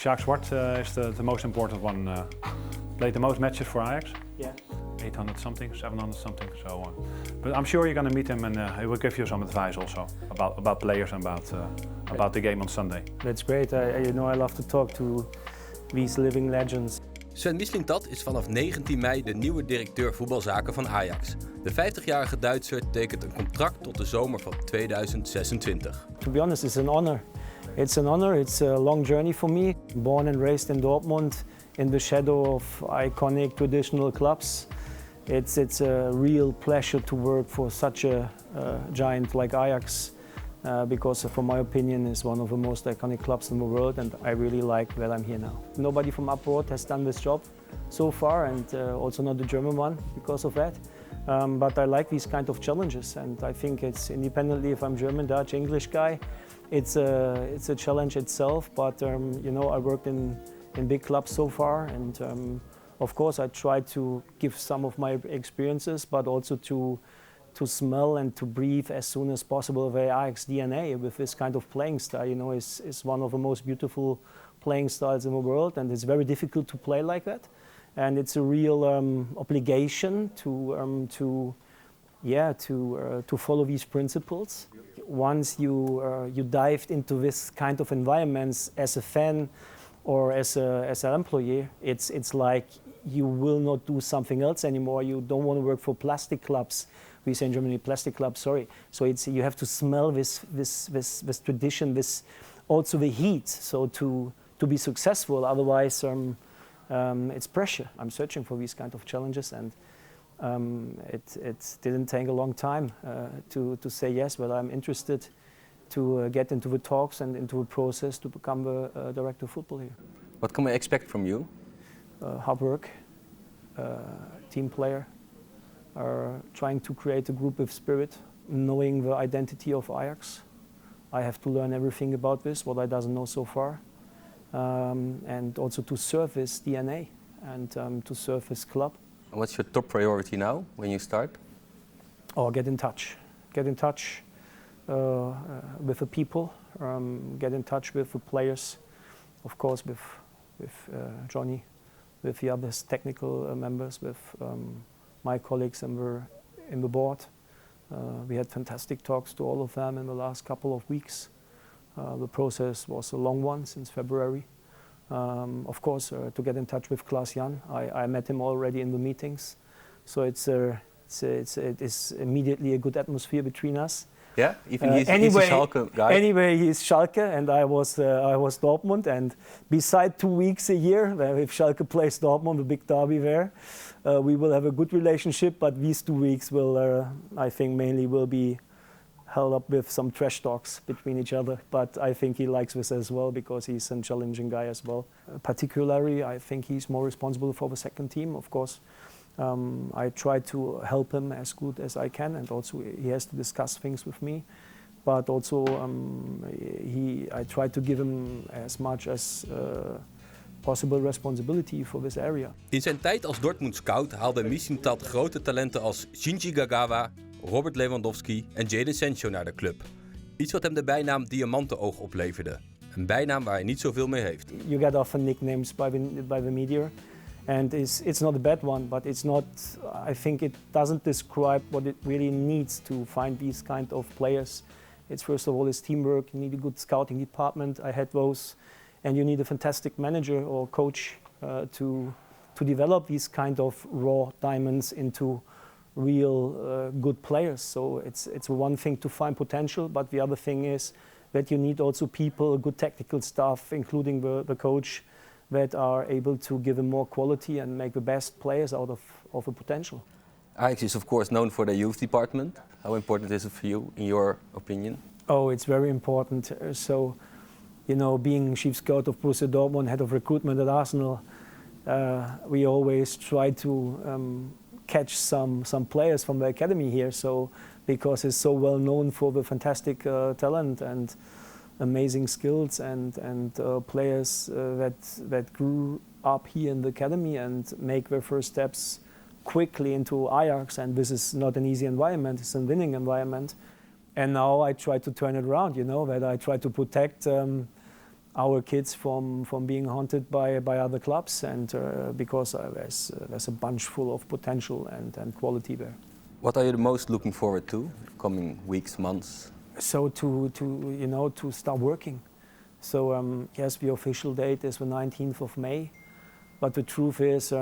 Sjaak Zwart is the most important one. Played the most matches for Ajax. Yeah. 800 something, 700 something. So, but I'm sure you're going to meet him and he will give you some advice also about players and about the game on Sunday. That's great. I love to talk to these living legends. Sven Mislintat is vanaf 19 mei de nieuwe directeur voetbalzaken van Ajax. De 50-jarige Duitser tekent een contract tot de zomer van 2026. To be honest, it's an honor. It's an honor. It's a long journey for me. Born and raised in Dortmund, in the shadow of iconic traditional clubs. It's a real pleasure to work for such a giant like Ajax. Because from my opinion is one of the most iconic clubs in the world, and I really like that I'm here now. Nobody from abroad has done this job so far, and also not the German one because of that. But I like these kind of challenges, and I think it's independently if I'm German, Dutch, English guy, it's a challenge itself. But I worked in big clubs so far, and of course I try to give some of my experiences, but also to smell and to breathe as soon as possible the Ajax DNA with this kind of playing style. Is one of the most beautiful playing styles in the world, and it's very difficult to play like that. And it's a real obligation to follow these principles. Once you dived into this kind of environments as a fan or as an employee, it's like you will not do something else anymore. You don't want to work for plastic clubs. We say in Germany, plastic clubs. Sorry. So you have to smell this tradition, this also the heat. So to be successful, otherwise it's pressure. I'm searching for these kind of challenges, and it didn't take a long time to say yes. But I'm interested to get into the talks and into the process to become the director of football here. What can we expect from you? Hard work, team player. Are trying to create a group with spirit, knowing the identity of Ajax. I have to learn everything about this, what I doesn't know so far, and also to serve this DNA and to serve this club. And what's your top priority now when you start? Get in touch with the people, get in touch with the players, of course with Johnny, with the other technical members, with my colleagues in the board. We had fantastic talks to all of them in the last couple of weeks. The process was a long one since February. Of course, to get in touch with Klaas-Jan, I met him already in the meetings, so it is immediately a good atmosphere between us. Yeah, even he's a Schalke guy. Anyway, he's Schalke, and I was Dortmund. And beside 2 weeks a year, if Schalke plays Dortmund, the big derby there, we will have a good relationship. But these 2 weeks will, I think, mainly will be held up with some trash talks between each other. But I think he likes this as well because he's a challenging guy as well. Particularly, I think he's more responsible for the second team, of course. I try to help him as good as I can, and also he has to discuss things with me. But also I try to give him as much as possible responsibility for this area. In zijn tijd als Dortmund scout haalde Mislintat grote talenten als Shinji Kagawa, Robert Lewandowski en Jadon Sancho naar de club. Iets wat hem de bijnaam Diamantoog opleverde. Een bijnaam waar hij niet zoveel mee heeft. You get often nicknames by the media. And it's not a bad one, but it's not, I think it doesn't describe what it really needs to find these kind of players. It's first of all is teamwork, you need a good scouting department, I had those, and you need a fantastic manager or coach to develop these kind of raw diamonds into real good players. So it's one thing to find potential, but the other thing is that you need also people, good technical staff, including the coach, that are able to give them more quality and make the best players out of a potential. Ajax is of course known for their youth department. How important is it for you, in your opinion? Oh, it's very important. So, being chief scout of Borussia Dortmund, head of recruitment at Arsenal, we always try to catch some players from the academy here. So, because it's so well known for the fantastic talent and amazing skills and players that grew up here in the academy and make their first steps quickly into Ajax, and this is not an easy environment, it's a winning environment. And now I try to turn it around, that I try to protect our kids from being haunted by other clubs, and because there's a bunch full of potential and quality there. What are you the most looking forward to coming weeks, months? So to start working. So yes, the official date is the 19th of May, but the truth is,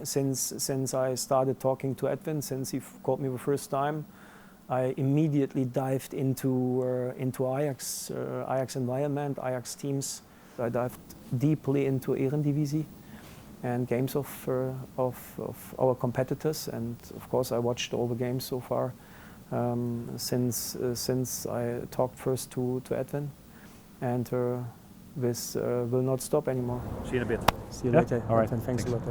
since I started talking to Edwin, since he called me the first time, I immediately dived into Ajax environment, Ajax teams. I dived deeply into Eredivisie and games of our competitors, and of course I watched all the games so far since I talked first to Edwin, and this will not stop anymore. See you in a bit. See you Yeah? later. All right. Edwin, thanks a lot.